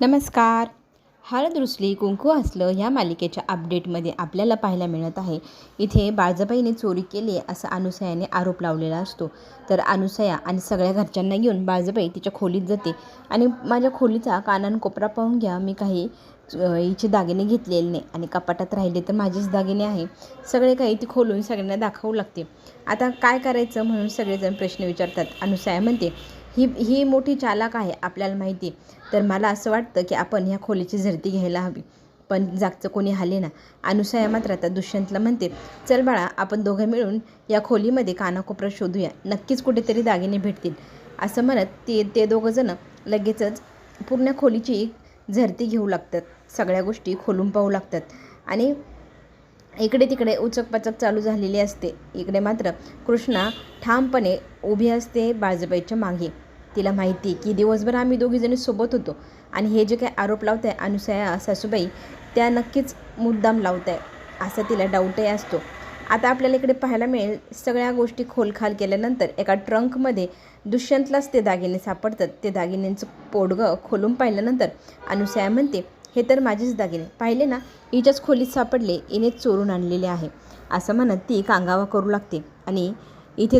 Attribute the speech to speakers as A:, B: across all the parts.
A: नमस्कार. हळद रुसली कुंकू हसलं ह्या मालिकेच्या अपडेटमध्ये आपल्याला पाहायला मिळत आहे. इथे बाळजाबाईने चोरी केली असं अनुसयाने आरोप लावलेला असतो. तर अनुसया आणि सगळ्या घरच्यांना घेऊन बाळजाबाई तिच्या खोलीत जाते आणि माझ्या खोलीचा कानान कोपरा पाहून घ्या, मी काही हिचे दागिने घेतलेले नाही आणि कपाटात राहिले तर माझेच दागिने आहे, सगळे काही ती खोलून सगळ्यांना दाखवू लागते. आता काय करायचं म्हणून सगळेजण प्रश्न विचारतात. अनुसया म्हणते, ही मोठी चालाक आहे, आपल्याला माहिती आहे. तर मला असं वाटतं की आपण ह्या खोलीची झडती घ्यायला हवी, पण जागचं कोणी हले ना. अनुसया मात्र आता दुष्यंतला म्हणते, चल बाळा, आपण दोघं मिळून या खोलीमध्ये कानाकोपऱ्यात शोधूया, नक्कीच कुठेतरी दागिने भेटतील. असं म्हणत ते दोघंजणं लगेचच पूर्ण खोलीची झडती घेऊ लागतात, सगळ्या गोष्टी खोलून पाहू लागतात आणि इकडे तिकडे उचकपाचक चालू झालेली असते. इकडे मात्र कृष्णा ठामपणे उभी असते बाळजाबाईच्या मागे. तिला माहिती आहे की दिवसभर आम्ही दोघीजणी सोबत होतो आणि हे जे काही आरोप लावत आहे अनुसया सासूबाई, त्या नक्कीच मुद्दाम लावत आहे असा तिला डाऊटही असतो. आता आपल्याला इकडे पाहायला मिळेल, सगळ्या गोष्टी खोलखाल केल्यानंतर एका ट्रंकमध्ये दुष्यंतलाच ते दागिने सापडतात. ते दागिन्यांचं पोडगं खोलून पाहिल्यानंतर अनुसया म्हणते, हे तर माझेच दागिने, पाहिले ना, हिच्याच खोलीत सापडले, हिनेच चोरून आणलेले आहे. असं म्हणत ती कांगावा करू लागते आणि इथे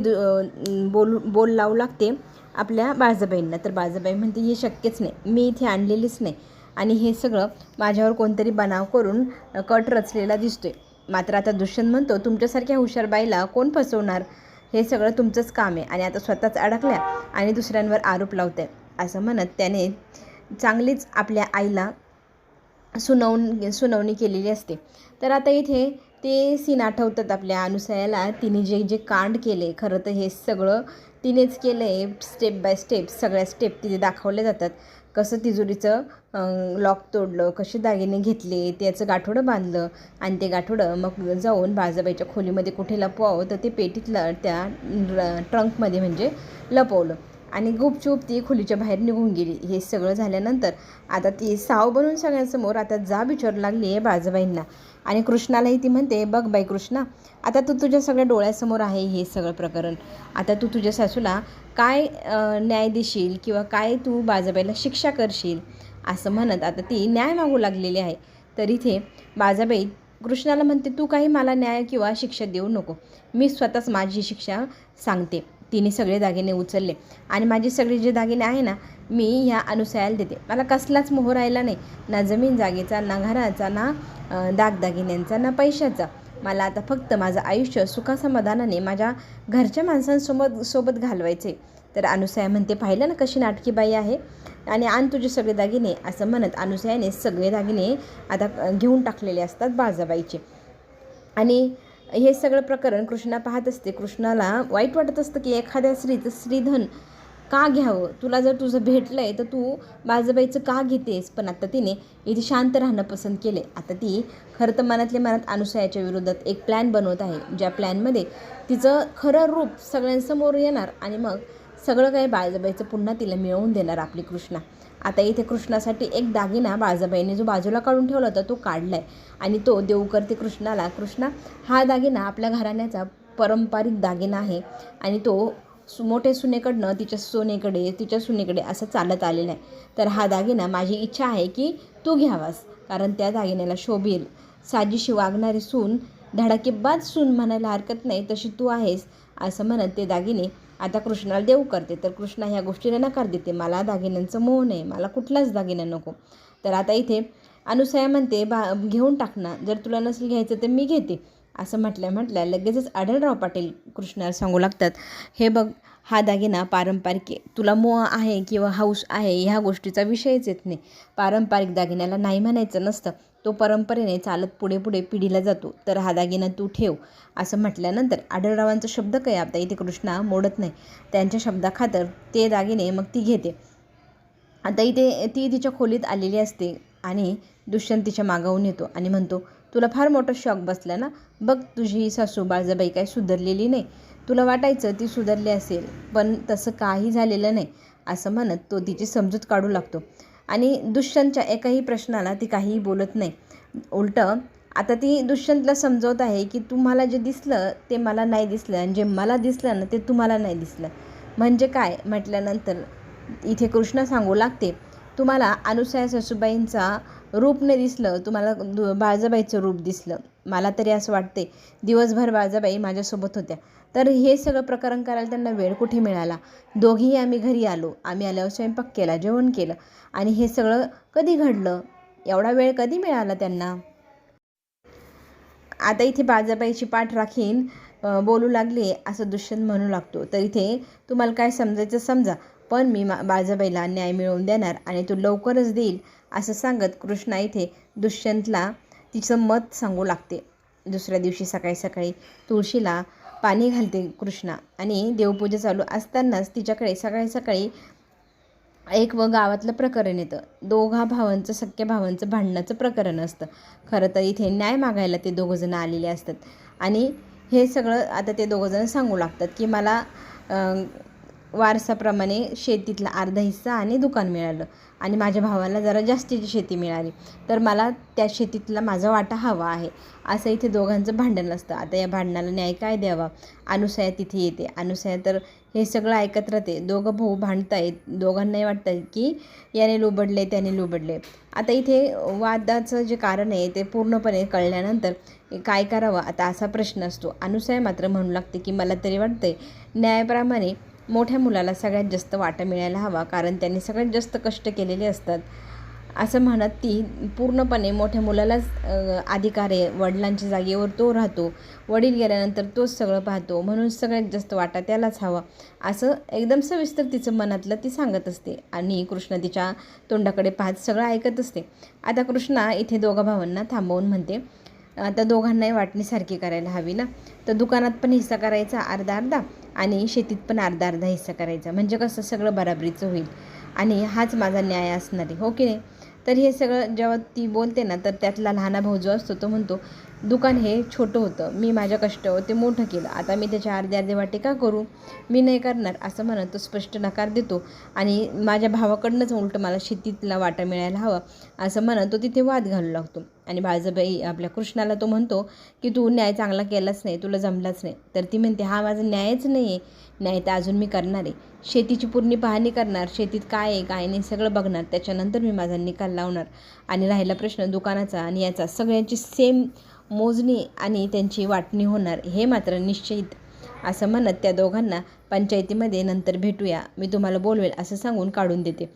A: बोल लावू लागते आपल्या बाळजाबाईंना. तर बाळजाबाई म्हणते, हे शक्यच नाही, मी इथे आणलेलीच नाही आणि हे सगळं माझ्यावर कोणतरी बनाव करून कट रचलेला दिसतोय. मात्र आता दुष्यंत म्हणतो, तुमच्यासारख्या हुशार बाईला कोण फसवणार, हे सगळं तुमचंच काम आहे आणि आता स्वतःच अडकल्या आणि दुसऱ्यांवर आरोप लावत आहे. असं म्हणत त्याने चांगलीच आपल्या आईला सुनावणी केलेली असते. तर आता इथे ते सीन आठवतात आपल्या अनुसयाला. तिने जे जे कांड केले, खरं तर हे सगळं तिनेच केलं आहे. स्टेप बाय स्टेप सगळ्या स्टेप तिथे दाखवल्या जातात. कसं तिजोरीचं लॉक तोडलं, कसे दागिने घेतले, त्याचं गाठोडं बांधलं आणि ते गाठोडं मग जाऊन बाळजाबाईच्या खोलीमध्ये कुठे लपवावं तर ते पेटीतलं त्या ट्रंकमध्ये म्हणजे लपवलं आणि गुपचूप ती खोलीच्या बाहेर निघून गेली. हे सगळं झाल्यानंतर आता ती साव बनून सगळ्यांसमोर आता जाब विचारू लागली आहे बाळजाबाईंना आणि कृष्णालाही ती म्हणते, बघ बाई कृष्णा, आता तू तुझ्या सगळ्या डोळ्यासमोर आहे हे सगळं प्रकरण. आता तू तुझ्या सासूला काय न्याय देशील किंवा काय तू बाळजाबाईला शिक्षा करशील, असं म्हणत आता ती न्याय मागू लागलेली आहे. तर इथे बाळजाबाई कृष्णाला म्हणते, तू काही मला न्याय किंवा शिक्षा देऊ नको, मी स्वतःच माझी शिक्षा सांगते. तिने सगळे दागिने उचलले आणि माझे सगळे जे दागिने आहे ना, मी ह्या अनुसयाला देते. मला कसलाच मोह राहिला नाही, ना जमीन जागेचा, ना घराचा, ना दागदागिन्यांचा, ना पैशाचा. मला आता फक्त माझं आयुष्य सुखासमाधानाने माझ्या घरच्या माणसांसोबत घालवायचे. तर अनुसया म्हणते, पाहिलं ना कशी नाटकी बाई आहे आणि आण तुझे सगळे दागिने, असं म्हणत अनुसयाने सगळे दागिने आता घेऊन टाकलेले असतात बाळजाबाईचे. आणि हे सगळं प्रकरण कृष्णा पाहत असते. कृष्णाला वाईट वाटत असतं की एखाद्या स्त्रीचं श्रीधन का घ्यावं, तुला जर तुझं भेटलं आहे तर तू बाळजाबाईचं का घेतेस. पण आता तिने इथे शांत राहणं पसंत केले. आता ती खरं तर मनातल्या मनात अनुसयाच्या विरोधात एक प्लॅन बनवत आहे, ज्या प्लॅनमध्ये तिचं खरं रूप सगळ्यांसमोर येणार आणि मग सगळं काही बाळजाबाईचं पुन्हा तिला मिळवून देणार आपली कृष्णा. आता इथे कृष्णासाठी एक दागिना बाळजाबाईने जो बाजूला काढून ठेवला होता तो काढला आहे आणि तो देऊ करते कृष्णाला. कृष्णा, हा दागिना आपल्या घराण्याचा पारंपरिक दागिना आहे आणि तो मोठ्या सुनेकडनं तिच्या सुनेकडे असं चालत आलेला आहे. तर हा दागिना माझी इच्छा आहे की तू घ्यावास, कारण त्या दागिन्याला शोभेल. साजीशी वागणारी सून, धडाकेबाज सून म्हणायला हरकत नाही, तशी तू आहेस, असं म्हणत ते दागिने आता कृष्णाला देऊ करते. तर कृष्णा ह्या गोष्टीला नकार देते, मला दागिन्यांचं मोह नाही, मला कुठलाच दागिना नको. तर आता इथे अनुसया म्हणते, घेऊन टाक ना, जर तुला नसेल घ्यायचं तर मी घेते. असं म्हटल्या लगेचच आढळराव पाटील कृष्णाला सांगू लागतात, हे बघ, हा दागिना पारंपरिक आहे, तुला मोह आहे किंवा हौस आहे ह्या गोष्टीचा विषयच येत नाही. पारंपरिक दागिन्याला नाही म्हणायचं नसतं, तो परंपरेने चालत पुढे पिढीला जातो. तर हा दागिना तू ठेव. असं म्हटल्यानंतर आढळरावांचा शब्द काय आता इथे कृष्णा मोडत नाही. त्यांच्या शब्दाखातर ते दागिने मग ती घेते. आता इथे ती तिच्या खोलीत आलेली असते आणि दुष्यंत तिच्या मागाहून येतो आणि म्हणतो, तुला फार मोठा शॉक बसला ना, बघ तुझी सासू बाळजाबाई काही सुधारलेली नाही, तुला वाटायचं ती सुधारली असेल, पण तसं काही झालेलं नाही. असं म्हणत तो तिची समजूत काढू लागतो आणि दुष्यंतच्या एकाही प्रश्नाला ती काहीही बोलत नाही. उलटं आता ती दुष्यंतला समजवत आहे की तुम्हाला जे दिसलं ते मला नाही दिसलं आणि जे मला दिसलं ना ते तुम्हाला नाही दिसलं. म्हणजे काय म्हटल्यानंतर इथे कृष्णा सांगू लागते तुम्हाला अनुसया सासूबाईंचा रूप नाही दिसलं, तुम्हाला बाळजाबाईचं रूप दिसलं. मला तरी असं वाटते दिवसभर बाळजाबाई माझ्यासोबत होत्या. तर हे सगळं प्रकरण करायला त्यांना वेळ कुठे मिळाला. दोघीही आम्ही घरी आलो. आम्ही आल्यावर स्वयंपाक केला, जेवण केलं आणि हे सगळं कधी घडलं, एवढा वेळ कधी मिळाला त्यांना. आता इथे बाळजाबाईची पाठ राखीन बोलू लागली असं दुष्यंत म्हणू लागतो. तर इथे तुम्हाला काय समजायचं समजा, पण मी बाळजाबाईला न्याय मिळवून देणार आणि तो लवकरच देईल असं सांगत कृष्णा इथे दुष्यंतला तिचं मत सांगू लागते. दुसऱ्या दिवशी सकाळी सकाळी तुळशीला पाणी घालते कृष्णा आणि देवपूजा चालू असतानाच तिच्याकडे सकाळी सकाळी एक गावातलं प्रकरण येतं. दोघा भावांचं, सख्या भावांचं भांडणाचं प्रकरण असतं. खरं तर इथे न्याय मागायला ते दोघंजणं आलेले असतात आणि हे सगळं आता ते दोघंजणं सांगू लागतात की मला वारसाप्रमाणे शेतीतला अर्धा हिस्सा आणि दुकान मिळालं आणि माझ्या भावाला जरा जास्तीची शेती मिळाली, तर मला त्या शेतीतला माझा वाटा हवा आहे, असं इथे दोघांचं भांडण असतं. आता या भांडणाला न्याय काय द्यावा. अनुसया तिथे येते. अनुसया तर हे सगळं ऐकत राहते. दोघं भाऊ भांडतायत, दोघांनाही वाटतं की याने लुबडले त्याने लुबडले. आता इथे वादाचं जे कारण आहे ते पूर्णपणे कळल्यानंतर काय करावं आता असा प्रश्न असतो. अनुसया मात्र म्हणू लागते की मला तरी वाटतंय न्यायाप्रमाणे मोठ्या मुलाला सगळ्यात जास्त वाटा मिळायला हवा, कारण त्यांनी सगळ्यात जास्त कष्ट केलेले असतात, असं म्हणत ती पूर्णपणे मोठ्या मुलालाच अधिकार आहे. वडिलांच्या जागेवर तो राहतो, वडील गेल्यानंतर तोच सगळं पाहतो, म्हणून सगळ्यात जास्त वाटा त्यालाच हवा, असं एकदम सविस्तर तिचं मनातलं ती सांगत असते आणि कृष्णा तिच्या तोंडाकडे पाहत सगळं ऐकत असते. आता कृष्णा इथे दोघा भावांना थांबवून म्हणते आता दोघांनाही वाटणीसारखी करायला हवी ना, तर दुकानात पण हिस्सा करायचा अर्धा अर्धा आणि शेतीत पण अर्धा अर्धा हिस्सा करायचा, म्हणजे कसं सगळं बराबरीचं होईल आणि हाच माझा न्याय असणार आहे, हो की नाही. तर हे सगळं जेव्हा ती बोलते ना, तर त्यातला लहाना भाऊ जो असतो तो म्हणतो दुकान हे छोटं होतं, मी माझ्या कष्टावर ते मोठं केलं, आता मी त्याचे अर्धे अर्धे वाटे का करू, मी नाही करणार, असं म्हणत तो स्पष्ट नकार देतो आणि माझ्या भावाकडनंच उलटं मला शेतीतला वाटा मिळायला हवा असं म्हणत तो तिथे वाद घालू लागतो. आणि बाळजाबाई आपल्या कृष्णाला तो म्हणतो की तू न्याय चांगला केलाच नाही, तुला जमलाच नाही. तर ती म्हणते हा माझा न्यायच नाही आहे, न्याय तर अजून मी करणार आहे, शेतीची पूर्ण पाहणी करणार, शेतीत काय आहे काय नाही सगळं बघणार, त्याच्यानंतर मी माझा निकाल लावणार. आणि राहिला प्रश्न दुकानाचा आणि याचा, सगळ्यांची सेम मोजणी आणि त्यांची वाटणी होणार हे मात्र निश्चित, असं म्हणत त्या दोघांना पंचायतीमध्ये नंतर भेटूया, मी तुम्हाला बोलवेल असं सांगून काढून देते.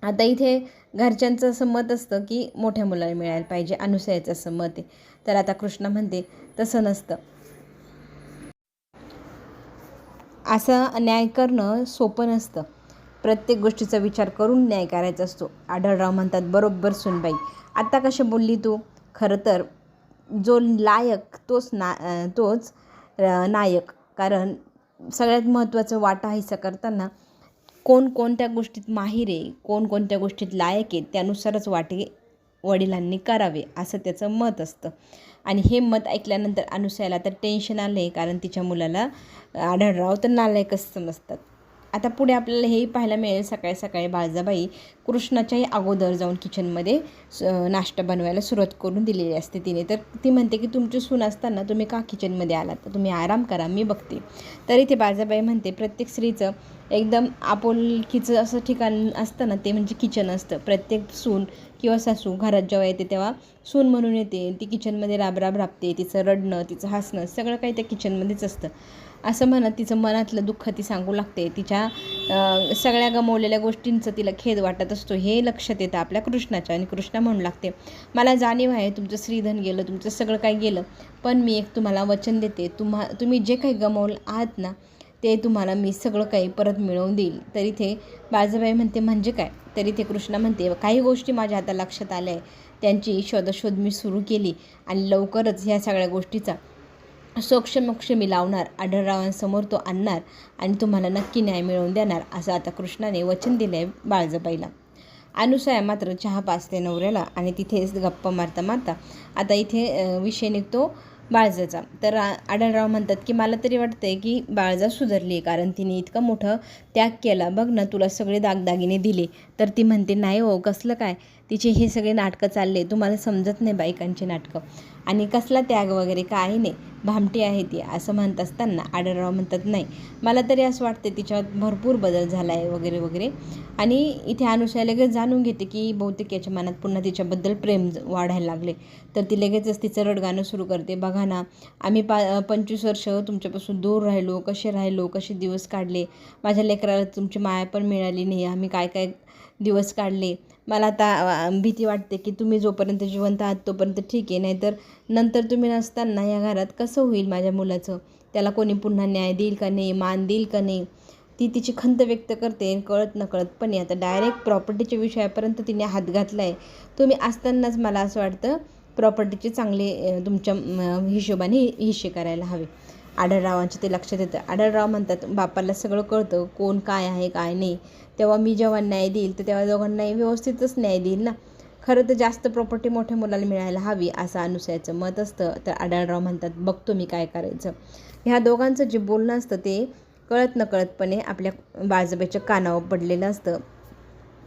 A: आता इथे घरच्यांचं असं मत असतं की मोठ्या मुलाला मिळायला पाहिजे, अनुसयाचं असं मत आहे. तर आता कृष्णा म्हणते तसं नसतं, असं न्याय करणं सोपं नसतं, प्रत्येक गोष्टीचा विचार करून न्याय करायचा असतो. आढळराव म्हणतात बरोबर सुनबाई, आत्ता कशी बोलली तू, खरं तर जो लायक तोच नायक, कारण सगळ्यात महत्त्वाचं वाटा हिस्सा करताना कोण कोणत्या गोष्टीत माहीर आहे, कोण कोणत्या गोष्टीत लायक आहे त्यानुसारच वाटे वडिलांनी करावे असं त्याचं मत असतं. आणि हे मत ऐकल्यानंतर अनुसयाला तर टेन्शन आलं आहे, कारण तिच्या मुलाला आढळराव तर नालायकच समजतात. आता पुढे आपल्याला हेही पाहायला मिळेल, सकाळी सकाळी बाळजाबाई कृष्णाच्याही अगोदर जाऊन किचनमध्ये नाश्ता बनवायला सुरुवात करून दिलेली असते तिने. तर ती म्हणते की तुमची सून असताना तुम्ही का किचनमध्ये आलात, तर तुम्ही आराम करा, मी बघते. तरी ते बाळजाबाई म्हणते प्रत्येक स्त्रीचं एकदम आपुलकीचं असं ठिकाण असतं ना, ते म्हणजे किचन असतं. प्रत्येक सून किंवा सासू घरात जेव्हा येते तेव्हा सून म्हणून येते, ती किचनमध्ये राबराब राबते, तिचं रडणं तिचं हसणं सगळं काही त्या किचनमध्येच असतं, असं म्हणत तिचं मनातलं दुःख ती सांगू लागते. तिच्या सगळ्या गमावलेल्या गोष्टींचं तिला खेद वाटत असतो हे लक्षात येतं आपल्या कृष्णाच्या. आणि कृष्णा म्हणू लागते मला जाणीव आहे तुमचं श्रीधन गेलं, तुमचं सगळं काही गेलं, पण मी एक तुम्हाला वचन देते, तुम्ही जे काही गमावलं आहात ना ते तुम्हाला मी सगळं काही परत मिळवून देईल. तर इथे बाळजाबाई म्हणते म्हणजे काय, तरी ते कृष्णा म्हणते काही गोष्टी माझ्या आता लक्षात आल्या आहे, त्यांची शोधाशोध मी सुरू केली आणि लवकरच ह्या सगळ्या गोष्टीचा सोक्षमोक्ष मी लावणार, आढळरावांसमोर तो आणणार आणि तुम्हाला नक्की न्याय मिळवून देणार, असं आता कृष्णाने वचन दिलं आहे बाळजाबाईला. अनुसया मात्र चहा पाजते नवऱ्याला आणि तिथेच गप्पा मारता मारता आता इथे विषय निघतो बाळजाचा. तर आढळराव म्हणतात की मला तरी वाटतंय की बाळजा सुधारली आहे, कारण तिने इतकं मोठं त्याग केला, बघ ना तुला सगळे दागदागिने दिले. तर ती म्हणते नाही हो कसलं काय, तिचे हे सगळे नाटकं चालले, तुम्हाला समजत नाही बायकांची नाटकं. आणि कसला त्याग वगैरे काही नाही, भामटी आहे ती असं म्हणत असताना आढळराव म्हणतात नाही, मला तरी असं वाटते तिच्यात भरपूर बदल झाला आहे वगैरे वगैरे. आणि इथे अनुसूया लगेच जाणून घेते की बहुतेक याच्या मनात पुन्हा तिच्याबद्दल प्रेम वाढायला लागले. तर ती लगेचच तिचं रडगाणं सुरू करते, बघा ना आम्ही 25 वर्ष तुमच्यापासून दूर राहिलो, कसे दिवस काढले, माझ्या लेकराला तुमची माया पण मिळाली नाही, आम्ही काय काय दिवस काढले. मला आता भीती वाटते की तुम्ही जोपर्यंत जिवंत आहात तोपर्यंत ठीक आहे, नाहीतर नंतर तुम्ही नसताना या घरात कसं होईल माझ्या मुलाचं, त्याला कोणी पुन्हा न्याय देईल का नाही, मान देईल का नाही. ती तिची खंत व्यक्त करते कळत नकळतपणे. आता डायरेक्ट प्रॉपर्टीच्या विषयापर्यंत तिने हात घातला आहे. तुम्ही असतानाच मला असं वाटतं प्रॉपर्टीचे चांगले तुमच्या हिशोबाने हिस्से करायला हवे. आढळरावांचे ते लक्षात येतं. आढळराव म्हणतात, बापाला सगळं कळतं कोण काय आहे काय नाही, तेव्हा मी जेव्हा न्याय देईल तर तेव्हा दोघांनाही व्यवस्थितच न्याय देईल ना. खरं तर जास्त प्रॉपर्टी मोठ्या मुलाला मिळायला हवी असं अनुसूयाचं मत असतं. तर आढळराव म्हणतात, बघतो मी काय करायचं. ह्या दोघांचं जे बोलणं असतं ते कळत नकळतपणे आपल्या बाळजाबाईच्या कानावर पडलेलं असतं.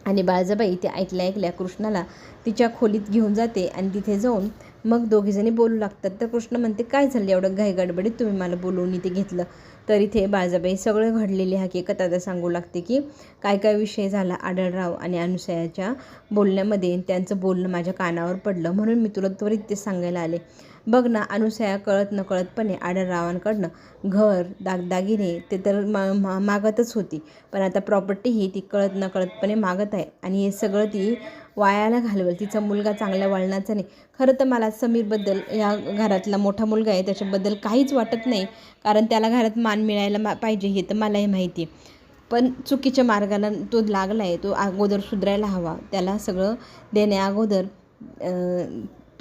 A: आणि बाळजाबाई ते ऐकल्या कृष्णाला तिच्या खोलीत घेऊन जाते आणि तिथे जाऊन मग दोघीजणी बोलू लागतात. तर कृष्ण म्हणते, काय झालं एवढं घाई गडबडीत तुम्ही मला बोलवून इथे घेतलं. तर इथे बाळजाबाई सगळं घडलेली हकीकत आता सांगू लागते की काय काय विषय झाला आढळराव आणि अनुसूयाच्या बोलण्यामध्ये. त्यांचं बोलणं माझ्या कानावर पडलं म्हणून मी तुला त्वरित ते सांगायला आले. बघ ना, अनुसूया कळत नकळतपणे आढळरावांकडनं घर दागदागिने ते तर मागतच होती, पण आता प्रॉपर्टीही ती कळत नकळतपणे मागत आहे. आणि हे सगळं ती वायाला घालवेल. तिचा मुलगा चांगल्या वळणाचा नाही. खरं तर मला समीरबद्दल, या घरातला मोठा मुलगा आहे त्याच्याबद्दल काहीच वाटत नाही, कारण त्याला घरात मान मिळायला पाहिजे हे तर मलाही माहिती आहे. पण चुकीच्या मार्गाला तो लागला आहे, तो अगोदर सुधारायला हवा. त्याला सगळं देण्या अगोदर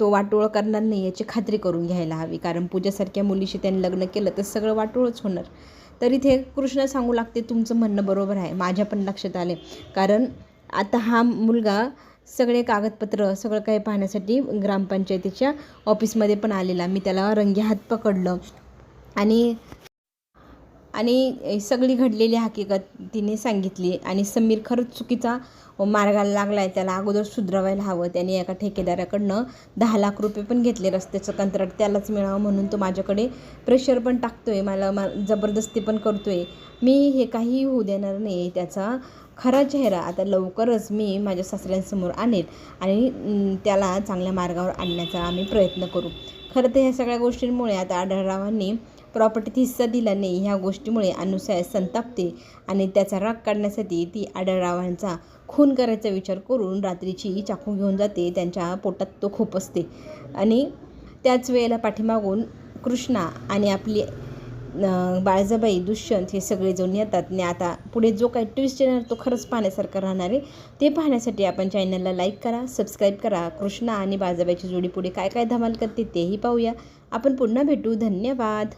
A: तो वाटोळं करणार नाही याची खात्री करून घ्यायला हवी, कारण पूजासारख्या मुलीशी त्यांनी लग्न केलं तर सगळं वाटोळंच होणार. तर इथे कृष्ण सांगू लागते, तुमचं म्हणणं बरोबर आहे, माझ्या पण लक्षात आले, कारण आता हा मुलगा सगळे कागदपत्र सगळं काही पाहण्यासाठी ग्रामपंचायतीच्या ऑफिसमध्ये पण आलेला. मी त्याला रंगे हात पकडलं आणि सगळी घडलेली हकीकत तिने सांगितली. आणि समीर खरंच चुकीचा मार्गाला लागला आहे, त्याला अगोदर सुधरवायला हवं. त्याने एका ठेकेदाराकडनं 10 लाख रुपये पण घेतले, रस्त्याचं कंत्राट त्यालाच मिळावं म्हणून. तो माझ्याकडे प्रेशर पण टाकतोय, मला जबरदस्ती पण करतोय. मी हे काहीही होऊ देणार नाही. त्याचा खरा चेहरा आता लवकरच मी माझ्या सासऱ्यांसमोर आणेल आणि त्याला चांगल्या मार्गावर आणण्याचा आम्ही प्रयत्न करू. खरं तर ह्या सगळ्या गोष्टींमुळे आता आढळरावांनी प्रॉपर्टीत हिस्सा दिला नाही, ह्या गोष्टीमुळे अनुसूया संतापते आणि त्याचा राग काढण्यासाठी ती आढळरावांचा खून करायचा विचार करून रात्रीची चाकू घेऊन जाते. त्यांच्या पोटात तो खुपसते आणि त्याच वेळेला पाठीमागून कृष्णा आणि आपली बाळजाबाई, दुष्यंत हे सगळेजण येतात. आणि आता पुढे जो काही ट्विस्ट येणार तो खरंच पाहण्यासारखा राहणार आहे. ते पाहण्यासाठी आपण चॅनलला लाईक करा, सबस्क्राईब करा. कृष्णा आणि बाळजाबाईची जोडी पुढे काय काय धमाल करते तेही पाहूया. आपण पुन्हा भेटू. धन्यवाद.